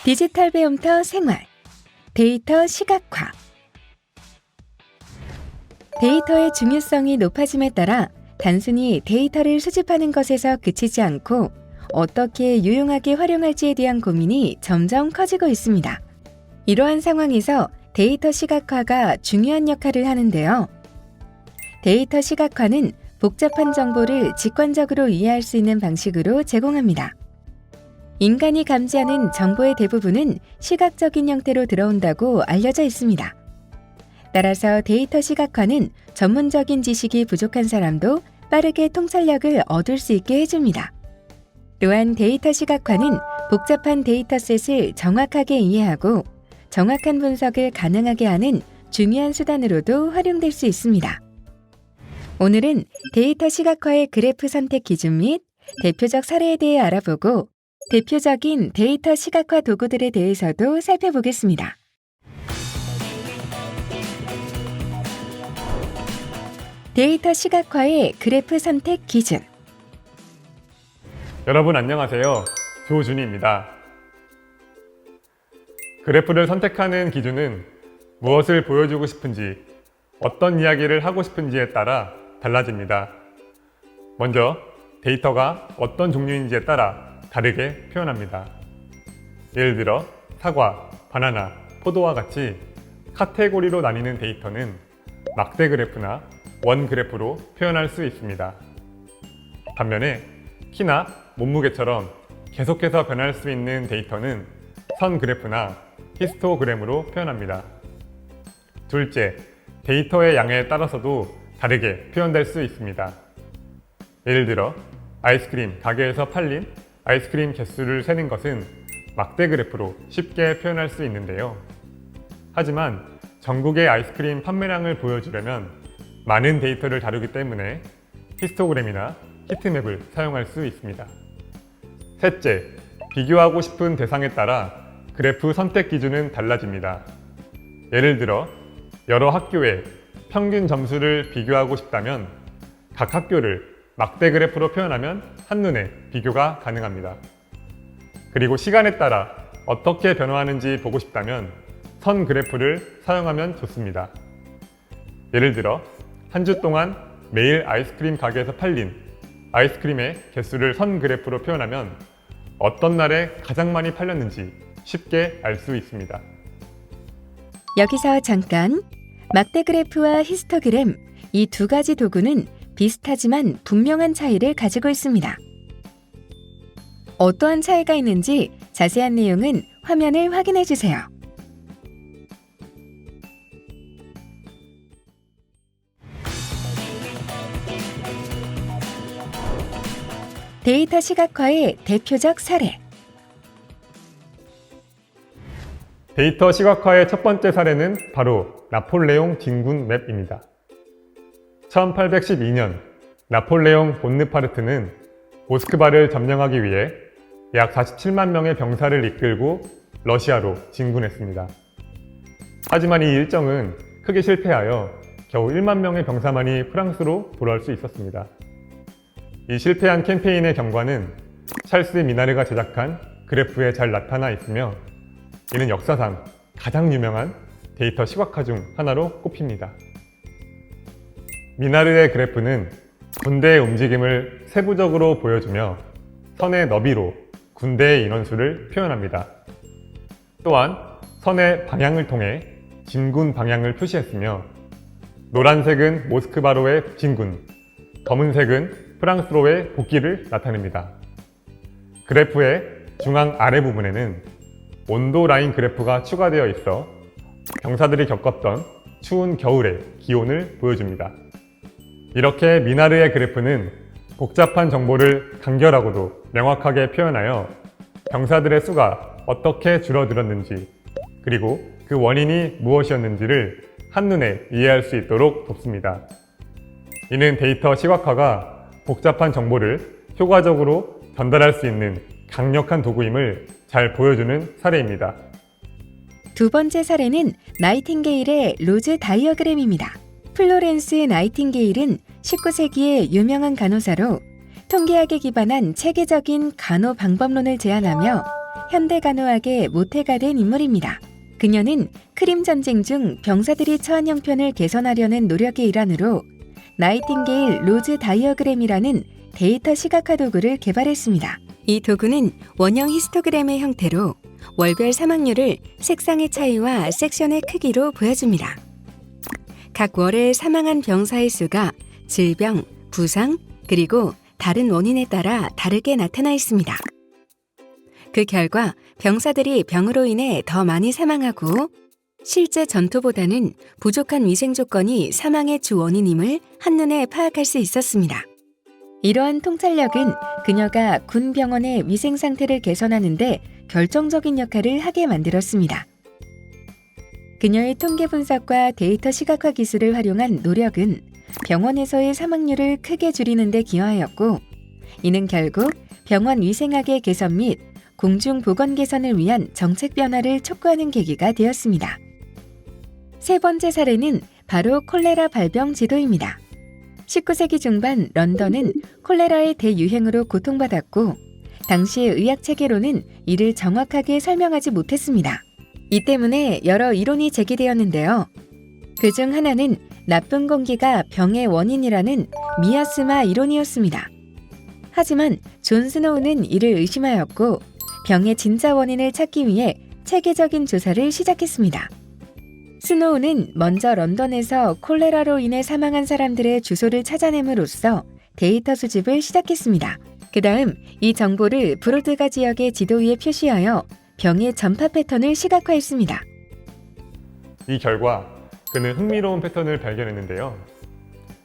디지털 배움터 생활, 데이터 시각화. 데이터의 중요성이 높아짐에 따라 단순히 데이터를 수집하는 것에서 그치지 않고 어떻게 유용하게 활용할지에 대한 고민이 점점 커지고 있습니다. 이러한 상황에서 데이터 시각화가 중요한 역할을 하는데요. 데이터 시각화는 복잡한 정보를 직관적으로 이해할 수 있는 방식으로 제공합니다. 인간이 감지하는 정보의 대부분은 시각적인 형태로 들어온다고 알려져 있습니다. 따라서 데이터 시각화는 전문적인 지식이 부족한 사람도 빠르게 통찰력을 얻을 수 있게 해줍니다. 또한 데이터 시각화는 복잡한 데이터셋을 정확하게 이해하고 정확한 분석을 가능하게 하는 중요한 수단으로도 활용될 수 있습니다. 오늘은 데이터 시각화의 그래프 선택 기준 및 대표적 사례에 대해 알아보고 대표적인 데이터 시각화 도구들에 대해서도 살펴보겠습니다. 데이터 시각화의 그래프 선택 기준. 여러분 안녕하세요. 조준희입니다. 그래프를 선택하는 기준은 무엇을 보여주고 싶은지, 어떤 이야기를 하고 싶은지에 따라 달라집니다. 먼저 데이터가 어떤 종류인지에 따라 다르게 표현합니다. 예를 들어 사과, 바나나, 포도와 같이 카테고리로 나뉘는 데이터는 막대 그래프나 원 그래프로 표현할 수 있습니다. 반면에 키나 몸무게처럼 계속해서 변할 수 있는 데이터는 선 그래프나 히스토그램으로 표현합니다. 둘째, 데이터의 양에 따라서도 다르게 표현될 수 있습니다. 예를 들어 아이스크림 가게에서 팔린 아이스크림 개수를 세는 것은 막대 그래프로 쉽게 표현할 수 있는데요. 하지만 전국의 아이스크림 판매량을 보여주려면 많은 데이터를 다루기 때문에 히스토그램이나 히트맵을 사용할 수 있습니다. 셋째, 비교하고 싶은 대상에 따라 그래프 선택 기준은 달라집니다. 예를 들어 여러 학교의 평균 점수를 비교하고 싶다면 각 학교를 막대 그래프로 표현하면 한눈에 비교가 가능합니다. 그리고 시간에 따라 어떻게 변화하는지 보고 싶다면 선 그래프를 사용하면 좋습니다. 예를 들어 한 주 동안 매일 아이스크림 가게에서 팔린 아이스크림의 개수를 선 그래프로 표현하면 어떤 날에 가장 많이 팔렸는지 쉽게 알 수 있습니다. 여기서 잠깐, 막대 그래프와 히스토그램, 이 두 가지 도구는 비슷하지만 분명한 차이를 가지고 있습니다. 어떠한 차이가 있는지 자세한 내용은 화면을 확인해 주세요. 데이터 시각화의 대표적 사례. 데이터 시각화의 첫 번째 사례는 바로 나폴레옹 진군 맵입니다. 1812년 나폴레옹 보나파르트는 모스크바를 점령하기 위해 약 47만 명의 병사를 이끌고 러시아로 진군했습니다. 하지만 이 일정은 크게 실패하여 겨우 1만 명의 병사만이 프랑스로 돌아올 수 있었습니다. 이 실패한 캠페인의 경과는 찰스 미나르가 제작한 그래프에 잘 나타나 있으며 이는 역사상 가장 유명한 데이터 시각화 중 하나로 꼽힙니다. 미나르의 그래프는 군대의 움직임을 세부적으로 보여주며 선의 너비로 군대의 인원수를 표현합니다. 또한 선의 방향을 통해 진군 방향을 표시했으며 노란색은 모스크바로의 진군, 검은색은 프랑스로의 복귀를 나타냅니다. 그래프의 중앙 아래 부분에는 온도 라인 그래프가 추가되어 있어 병사들이 겪었던 추운 겨울의 기온을 보여줍니다. 이렇게 미나르의 그래프는 복잡한 정보를 간결하고도 명확하게 표현하여 병사들의 수가 어떻게 줄어들었는지 그리고 그 원인이 무엇이었는지를 한눈에 이해할 수 있도록 돕습니다. 이는 데이터 시각화가 복잡한 정보를 효과적으로 전달할 수 있는 강력한 도구임을 잘 보여주는 사례입니다. 두 번째 사례는 나이팅게일의 로즈 다이어그램입니다. 플로렌스 나이팅게일은 19세기의 유명한 간호사로 통계학에 기반한 체계적인 간호 방법론을 제안하며 현대 간호학의 모태가 된 인물입니다. 그녀는 크림 전쟁 중 병사들이 처한 형편을 개선하려는 노력의 일환으로 나이팅게일 로즈 다이어그램이라는 데이터 시각화 도구를 개발했습니다. 이 도구는 원형 히스토그램의 형태로 월별 사망률을 색상의 차이와 섹션의 크기로 보여줍니다. 각 월에 사망한 병사의 수가 질병, 부상, 그리고 다른 원인에 따라 다르게 나타나 있습니다. 그 결과 병사들이 병으로 인해 더 많이 사망하고 실제 전투보다는 부족한 위생 조건이 사망의 주 원인임을 한눈에 파악할 수 있었습니다. 이러한 통찰력은 그녀가 군 병원의 위생 상태를 개선하는 데 결정적인 역할을 하게 만들었습니다. 그녀의 통계 분석과 데이터 시각화 기술을 활용한 노력은 병원에서의 사망률을 크게 줄이는 데 기여하였고, 이는 결국 병원 위생학의 개선 및 공중보건 개선을 위한 정책 변화를 촉구하는 계기가 되었습니다. 세 번째 사례는 바로 콜레라 발병 지도입니다. 19세기 중반 런던은 콜레라의 대유행으로 고통받았고, 당시의 의학 체계로는 이를 정확하게 설명하지 못했습니다. 이 때문에 여러 이론이 제기되었는데요. 그중 하나는 나쁜 공기가 병의 원인이라는 미아스마 이론이었습니다. 하지만 존 스노우는 이를 의심하였고 병의 진짜 원인을 찾기 위해 체계적인 조사를 시작했습니다. 스노우는 먼저 런던에서 콜레라로 인해 사망한 사람들의 주소를 찾아냄으로써 데이터 수집을 시작했습니다. 그 다음 이 정보를 브로드가 지역의 지도 위에 표시하여 병의 전파 패턴을 시각화했습니다. 이 결과 그는 흥미로운 패턴을 발견했는데요.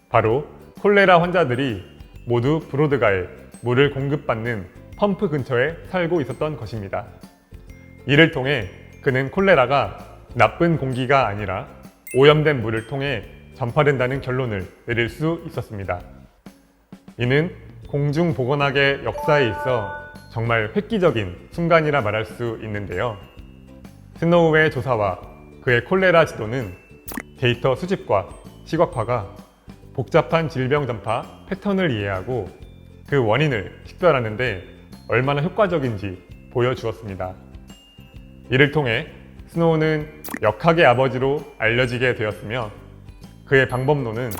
바로 콜레라 환자들이 모두 브로드가에 물을 공급받는 펌프 근처에 살고 있었던 것입니다. 이를 통해 그는 콜레라가 나쁜 공기가 아니라 오염된 물을 통해 전파된다는 결론을 내릴 수 있었습니다. 이는 공중보건학의 역사에 있어 정말 획기적인 순간이라 말할 수 있는데요. 스노우의 조사와 그의 콜레라 지도는 데이터 수집과 시각화가 복잡한 질병 전파 패턴을 이해하고 그 원인을 식별하는 데 얼마나 효과적인지 보여주었습니다. 이를 통해 스노우는 역학의 아버지로 알려지게 되었으며 그의 방법론은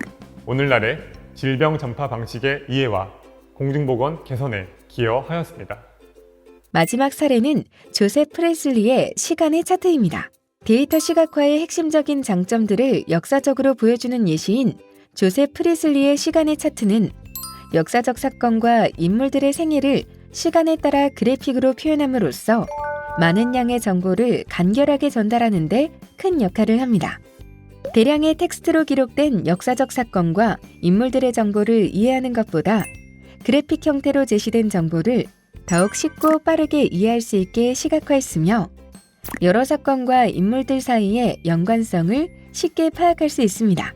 오늘날의 질병 전파 방식의 이해와 공중보건 개선에 기여하였습니다. 마지막 사례는 조셉 프레슬리의 시간의 차트입니다. 데이터 시각화의 핵심적인 장점들을 역사적으로 보여주는 예시인 조셉 프레슬리의 시간의 차트는 역사적 사건과 인물들의 생애를 시간에 따라 그래픽으로 표현함으로써 많은 양의 정보를 간결하게 전달하는 데 큰 역할을 합니다. 대량의 텍스트로 기록된 역사적 사건과 인물들의 정보를 이해하는 것보다 그래픽 형태로 제시된 정보를 더욱 쉽고 빠르게 이해할 수 있게 시각화했으며 여러 사건과 인물들 사이의 연관성을 쉽게 파악할 수 있습니다.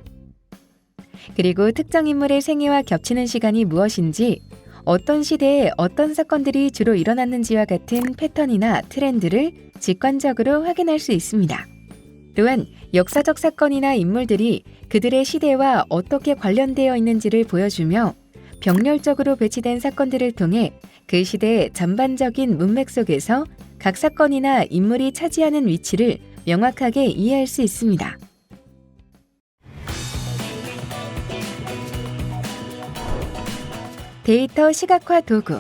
그리고 특정 인물의 생애와 겹치는 시간이 무엇인지, 어떤 시대에 어떤 사건들이 주로 일어났는지와 같은 패턴이나 트렌드를 직관적으로 확인할 수 있습니다. 또한 역사적 사건이나 인물들이 그들의 시대와 어떻게 관련되어 있는지를 보여주며 병렬적으로 배치된 사건들을 통해 그 시대의 전반적인 문맥 속에서 각 사건이나 인물이 차지하는 위치를 명확하게 이해할 수 있습니다. 데이터 시각화 도구.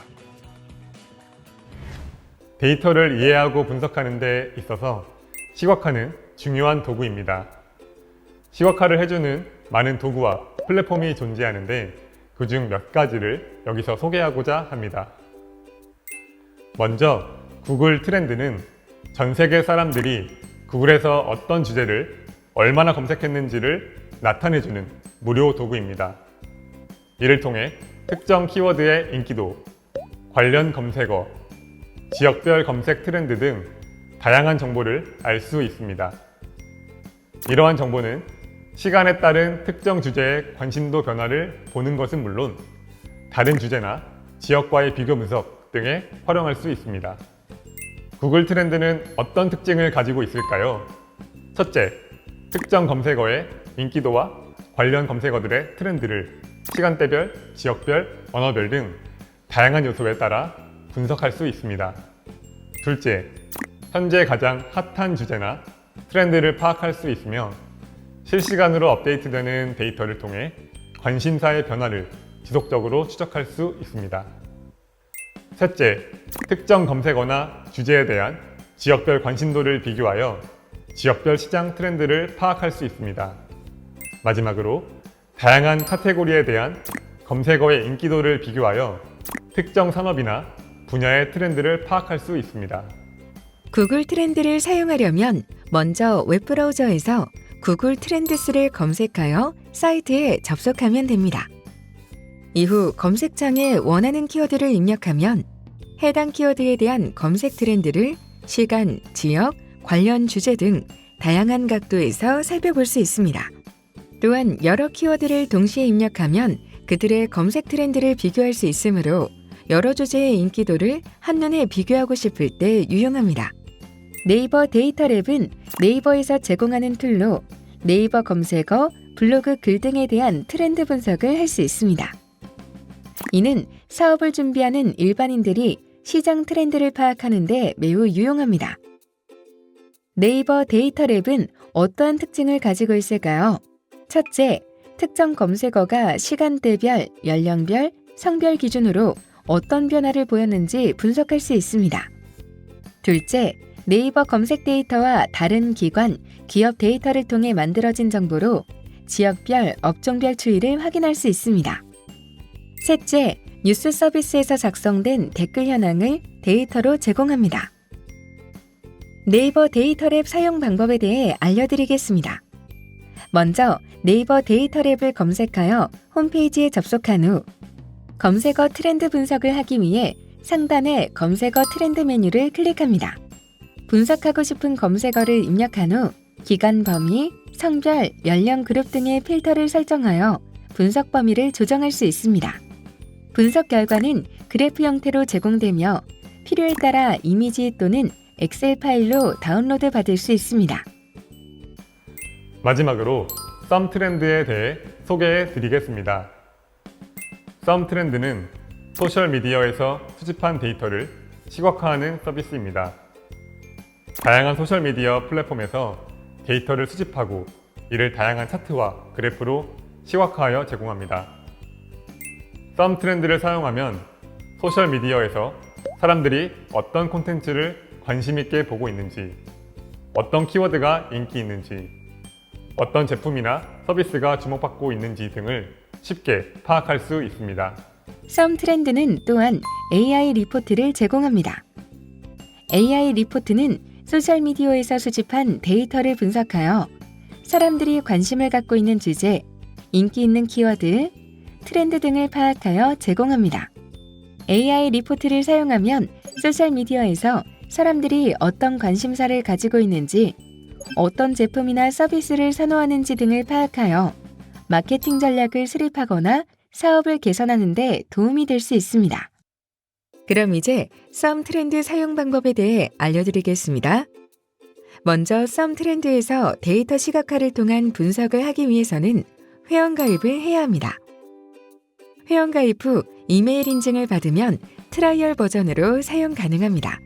데이터를 이해하고 분석하는 데 있어서 시각화는 중요한 도구입니다. 시각화를 해주는 많은 도구와 플랫폼이 존재하는데 그중 몇 가지를 여기서 소개하고자 합니다. 먼저 구글 트렌드는 전 세계 사람들이 구글에서 어떤 주제를 얼마나 검색했는지를 나타내주는 무료 도구입니다. 이를 통해 특정 키워드의 인기도, 관련 검색어, 지역별 검색 트렌드 등 다양한 정보를 알 수 있습니다. 이러한 정보는 시간에 따른 특정 주제의 관심도 변화를 보는 것은 물론 다른 주제나 지역과의 비교 분석 등에 활용할 수 있습니다. 구글 트렌드는 어떤 특징을 가지고 있을까요? 첫째, 특정 검색어의 인기도와 관련 검색어들의 트렌드를 시간대별, 지역별, 언어별 등 다양한 요소에 따라 분석할 수 있습니다. 둘째, 현재 가장 핫한 주제나 트렌드를 파악할 수 있으며 실시간으로 업데이트되는 데이터를 통해 관심사의 변화를 지속적으로 추적할 수 있습니다. 셋째, 특정 검색어나 주제에 대한 지역별 관심도를 비교하여 지역별 시장 트렌드를 파악할 수 있습니다. 마지막으로 다양한 카테고리에 대한 검색어의 인기도를 비교하여 특정 산업이나 분야의 트렌드를 파악할 수 있습니다. 구글 트렌드를 사용하려면 먼저 웹브라우저에서 구글 트렌드스를 검색하여 사이트에 접속하면 됩니다. 이후 검색창에 원하는 키워드를 입력하면 해당 키워드에 대한 검색 트렌드를 시간, 지역, 관련 주제 등 다양한 각도에서 살펴볼 수 있습니다. 또한 여러 키워드를 동시에 입력하면 그들의 검색 트렌드를 비교할 수 있으므로 여러 주제의 인기도를 한눈에 비교하고 싶을 때 유용합니다. 네이버 데이터랩은 네이버에서 제공하는 툴로 네이버 검색어, 블로그 글 등에 대한 트렌드 분석을 할 수 있습니다. 이는 사업을 준비하는 일반인들이 시장 트렌드를 파악하는 데 매우 유용합니다. 네이버 데이터랩은 어떠한 특징을 가지고 있을까요? 첫째, 특정 검색어가 시간대별, 연령별, 성별 기준으로 어떤 변화를 보였는지 분석할 수 있습니다. 둘째, 네이버 검색 데이터와 다른 기관, 기업 데이터를 통해 만들어진 정보로 지역별, 업종별 추이를 확인할 수 있습니다. 셋째, 뉴스 서비스에서 작성된 댓글 현황을 데이터로 제공합니다. 네이버 데이터랩 사용 방법에 대해 알려드리겠습니다. 먼저 네이버 데이터랩을 검색하여 홈페이지에 접속한 후 검색어 트렌드 분석을 하기 위해 상단의 검색어 트렌드 메뉴를 클릭합니다. 분석하고 싶은 검색어를 입력한 후 기간 범위, 성별, 연령 그룹 등의 필터를 설정하여 분석 범위를 조정할 수 있습니다. 분석 결과는 그래프 형태로 제공되며 필요에 따라 이미지 또는 엑셀 파일로 다운로드 받을 수 있습니다. 마지막으로 썸 트렌드에 대해 소개해 드리겠습니다. 썸 트렌드는 소셜미디어에서 수집한 데이터를 시각화하는 서비스입니다. 다양한 소셜미디어 플랫폼에서 데이터를 수집하고 이를 다양한 차트와 그래프로 시각화하여 제공합니다. 썸 트렌드를 사용하면 소셜미디어에서 사람들이 어떤 콘텐츠를 관심 있게 보고 있는지, 어떤 키워드가 인기 있는지, 어떤 제품이나 서비스가 주목받고 있는지 등을 쉽게 파악할 수 있습니다. 썸 트렌드는 또한 AI 리포트를 제공합니다. AI 리포트는 소셜미디어에서 수집한 데이터를 분석하여 사람들이 관심을 갖고 있는 주제, 인기 있는 키워드, 트렌드 등을 파악하여 제공합니다. AI 리포트를 사용하면 소셜미디어에서 사람들이 어떤 관심사를 가지고 있는지, 어떤 제품이나 서비스를 선호하는지 등을 파악하여 마케팅 전략을 수립하거나 사업을 개선하는 데 도움이 될 수 있습니다. 그럼 이제 썸 트렌드 사용 방법에 대해 알려드리겠습니다. 먼저 썸 트렌드에서 데이터 시각화를 통한 분석을 하기 위해서는 회원가입을 해야 합니다. 회원가입 후 이메일 인증을 받으면 트라이얼 버전으로 사용 가능합니다.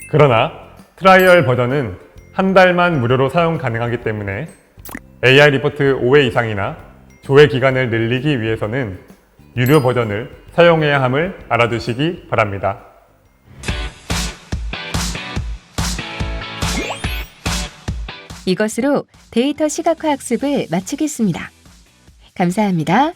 그러나 트라이얼 버전은 한 달만 무료로 사용 가능하기 때문에 AI 리포트 5회 이상이나 조회 기간을 늘리기 위해서는 유료 버전을 사용해야 함을 알아두시기 바랍니다. 이것으로 데이터 시각화 학습을 마치겠습니다. 감사합니다.